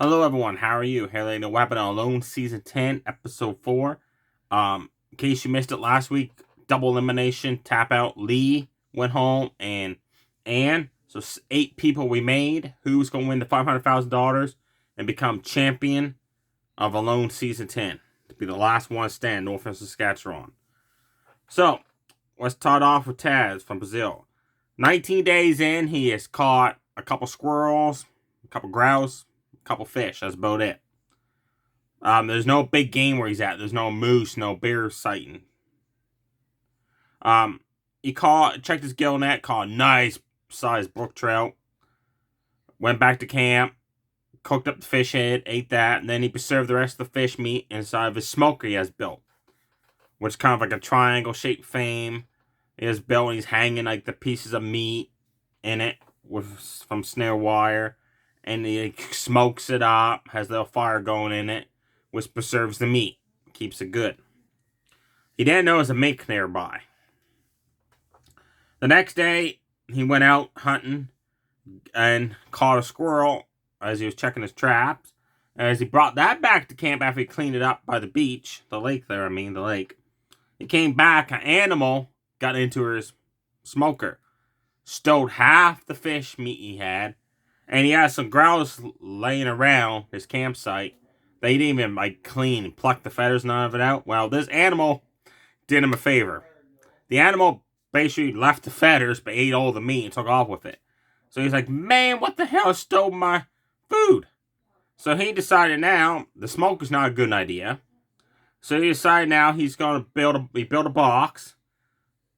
Hello everyone, how are you? Here Lady Weapon on Alone Season 10, Episode 4. In case you missed it last week, double elimination, tap out, Lee went home, and Ann. So 8 people we made. Who's going to win the $500,000 and become champion of Alone Season 10? To be the last one stand, Northern Saskatchewan. So, let's start off with Taz from Brazil. 19 days in, he has caught a couple squirrels, a couple grouse, couple fish. That's about it. There's no big game where he's at. There's no moose, no bear sighting. He checked his gill net, caught a nice sized brook trout. Went back to camp, cooked up the fish head, ate that, and then he preserved the rest of the fish meat inside of his smoker he has built, which is kind of like a triangle shaped frame. He has built, and he's hanging like the pieces of meat in it from snare wire. And he smokes it up, has a little fire going in it, which preserves the meat, keeps it good. He didn't know it was a mink nearby. The next day, he went out hunting and caught a squirrel as he was checking his traps. As he brought that back to camp after he cleaned it up by the beach, the lake, he came back, an animal got into his smoker, stowed half the fish meat he had, and he had some grouse laying around his campsite. They didn't even clean and pluck the feathers, none of it out. Well, this animal did him a favor. The animal basically left the feathers but ate all the meat and took off with it. So he's like, man, what the hell stole my food? So he decided now the smoke is not a good idea. So he decided now he's going to build a box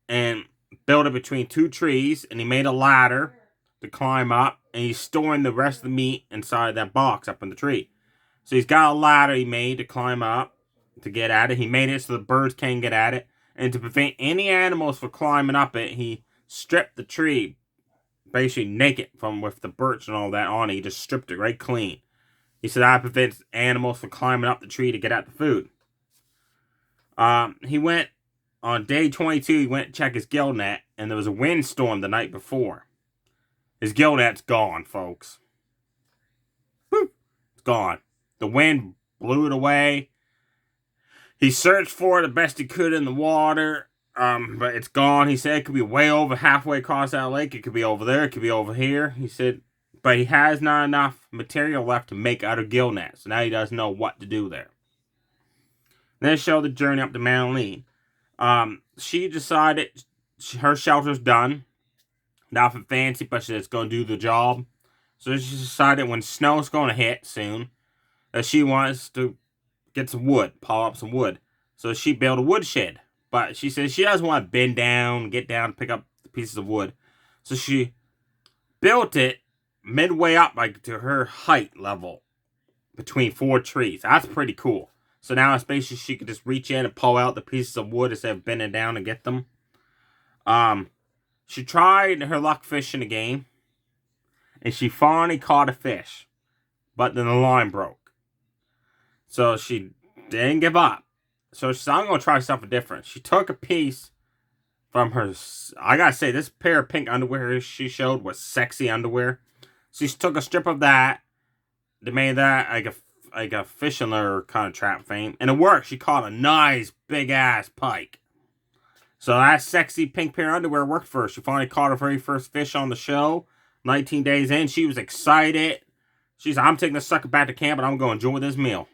and build it between 2 trees, and he made a ladder to climb up, and he's storing the rest of the meat inside that box up in the tree. So he's got a ladder he made to climb up to get at it. He made it so the birds can't get at it. And to prevent any animals from climbing up it, he stripped the tree basically naked with the birch and all that on it. He just stripped it right clean. He said that prevents animals from climbing up the tree to get at the food. He went on day 22, he went to check his gill net, and there was a windstorm the night before. His gill net's gone, folks. It's gone. The wind blew it away. He searched for it the best he could in the water, but it's gone. He said it could be way over halfway across that lake. It could be over there. It could be over here. He said, but he has not enough material left to make out a gill net, so now he doesn't know what to do there. Then showed the journey up to Manline. She decided her shelter's done. Nothing fancy, but it's going to do the job. So she decided when snow's going to hit soon, that she wants to get some wood, pile up some wood. So she built a woodshed. But she says she doesn't want to bend down, get down, pick up the pieces of wood. So she built it midway up to her height level between 4 trees. That's pretty cool. So now it's basically she could just reach in and pull out the pieces of wood instead of bending down to get them. She tried her luck fishing again, and she finally caught a fish, but then the line broke. So she didn't give up. So she said, I'm going to try something different. She took a piece from her, I gotta say, this pair of pink underwear she showed was sexy underwear. So she took a strip of that, they made that like a fishing lure kind of trap thing, and it worked. She caught a nice big ass pike. So that sexy pink pair of underwear worked for her. She finally caught her very first fish on the show. 19 days in, she was excited. She said, I'm taking this sucker back to camp and I'm going to enjoy this meal.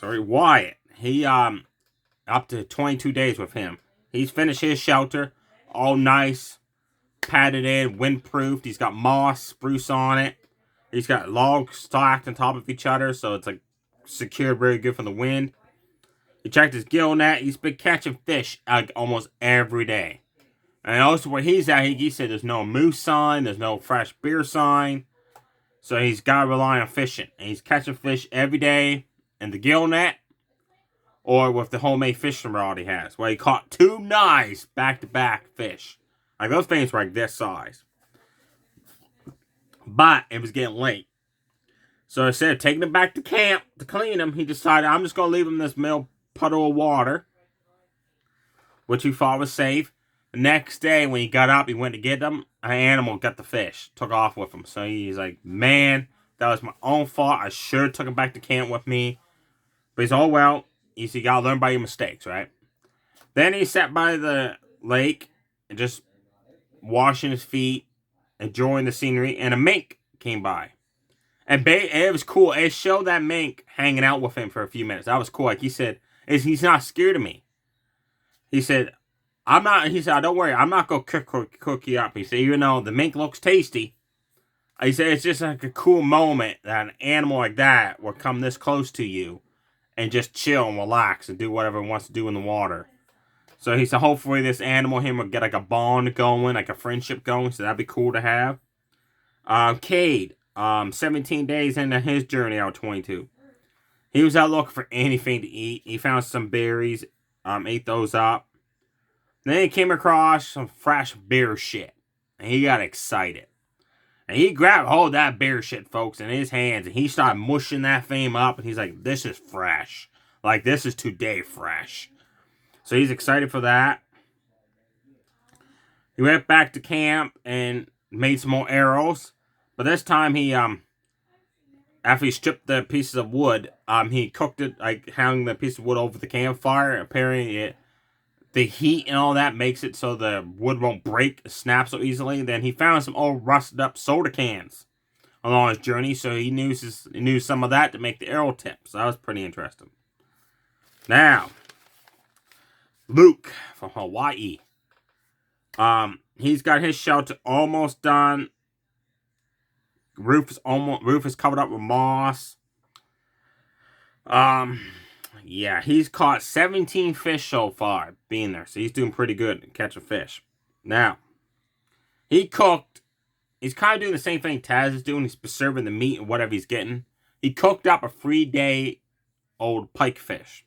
Wyatt. He, up to 22 days with him. He's finished his shelter. All nice. Padded in, windproofed. He's got moss, spruce on it. He's got logs stacked on top of each other, so it's secured very good from the wind. He checked his gill net. He's been catching fish almost every day. And also where he's at, he said there's no moose sign, there's no fresh beer sign. So he's got to rely on fishing. And he's catching fish every day in the gill net or with the homemade fishing rod he has. Where he caught 2 nice back-to-back fish. Those things were this size. But it was getting late. So instead of taking them back to camp to clean them, he decided, I'm just going to leave them in this middle puddle of water, which he thought was safe. The next day, when he got up, he went to get them. An animal got the fish, took off with him. So he's like, man, that was my own fault. I should have took him back to camp with me. But he's all well. You gotta learn by your mistakes, right? Then he sat by the lake and just washing his feet, enjoying the scenery, and a mink came by. And it was cool. It showed that mink hanging out with him for a few minutes. That was cool. Like he said, he's not scared of me. He said, I'm not, he said, don't worry, I'm not going to cook you up. He said, even though the mink looks tasty, he said, it's just like a cool moment that an animal like that will come this close to you and just chill and relax and do whatever it wants to do in the water. So he said, hopefully this animal, him, will get like a bond going, like a friendship going. So that'd be cool to have. Cade, 17 days into his journey out 22. He was out looking for anything to eat. He found some berries, ate those up. Then he came across some fresh bear shit. And he got excited. And he grabbed hold of that bear shit, folks, in his hands. And he started mushing that thing up. And he's like, this is fresh. Like, this is today fresh. So he's excited for that. He went back to camp and made some more arrows. But this time he, after he stripped the pieces of wood, he cooked it, like hung the piece of wood over the campfire. Apparently the heat and all that makes it so the wood won't break, snap so easily. Then he found some old rusted up soda cans along his journey. So he knew some of that to make the arrow tips. So that was pretty interesting. Now, Luke from Hawaii. He's got his shelter almost done. Roof is covered up with moss. Yeah, he's caught 17 fish so far being there. So he's doing pretty good at catching fish. Now, he cooked. He's kind of doing the same thing Taz is doing. He's preserving the meat and whatever he's getting. He cooked up a 3-day-old pike fish.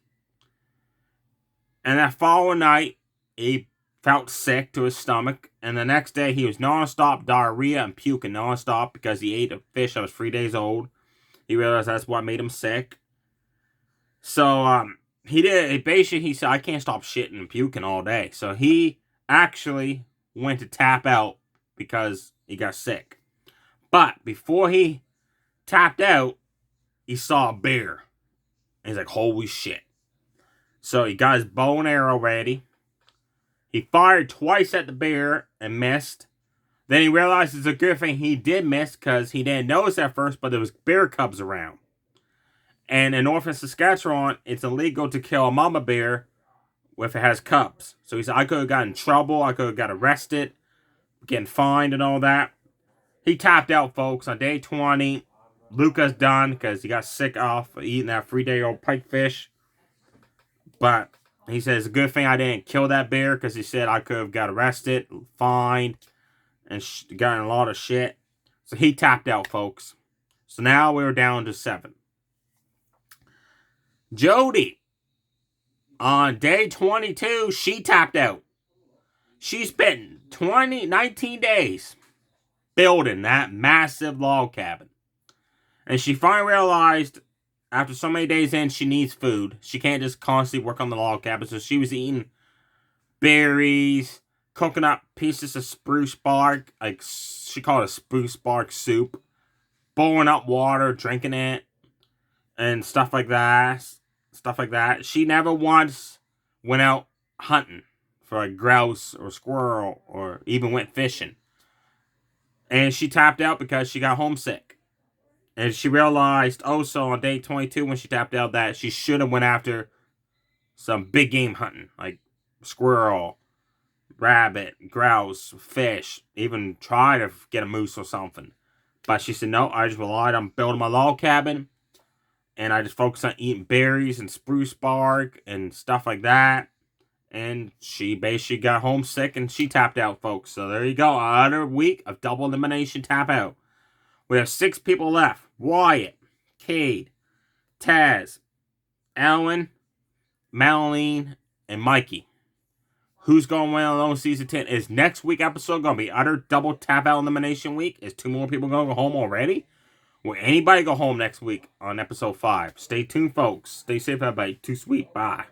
And that following night, he felt sick to his stomach. And the next day, he was nonstop diarrhea and puking nonstop because he ate a fish that was 3 days old. He realized that's what made him sick. So, he said, I can't stop shitting and puking all day. So he actually went to tap out because he got sick. But before he tapped out, he saw a bear. And he's like, holy shit. So he got his bow and arrow ready. He fired twice at the bear and missed. Then he realized it's a good thing he did miss because he didn't notice at first, but there was bear cubs around. And in northern Saskatchewan, it's illegal to kill a mama bear if it has cubs. So he said, I could have gotten in trouble. I could have got arrested, getting fined and all that. He tapped out, folks, on day 20. Luca's done because he got sick off eating that 3-day-old pike fish. But he said it's a good thing I didn't kill that bear because he said I could have got arrested, fined, and gotten a lot of shit. So he tapped out, folks. So now we're down to 7. Jody, on day 22, she tapped out. She spent 19 days building that massive log cabin. And she finally realized, after so many days in, she needs food. She can't just constantly work on the log cabin. So she was eating berries, cooking up pieces of spruce bark, like she called it a spruce bark soup, boiling up water, drinking it, and stuff like that. She never once went out hunting for a grouse or squirrel or even went fishing. And she tapped out because she got homesick. And she realized also on day 22 when she tapped out that she should have went after some big game hunting, like squirrel, rabbit, grouse, fish, even try to get a moose or something. But she said, no, I just relied on building my log cabin. And I just focused on eating berries and spruce bark and stuff like that. And she basically got homesick and she tapped out, folks. So there you go. Another week of double elimination tap out. We have 6 people left. Wyatt, Cade, Taz, Alan, Madeline, and Mikey. Who's going to win alone season 10? Is next week episode going to be utter double tap out elimination week? Is 2 more people going to go home already? Will anybody go home next week on episode 5? Stay tuned, folks. Stay safe, everybody. Too sweet. Bye.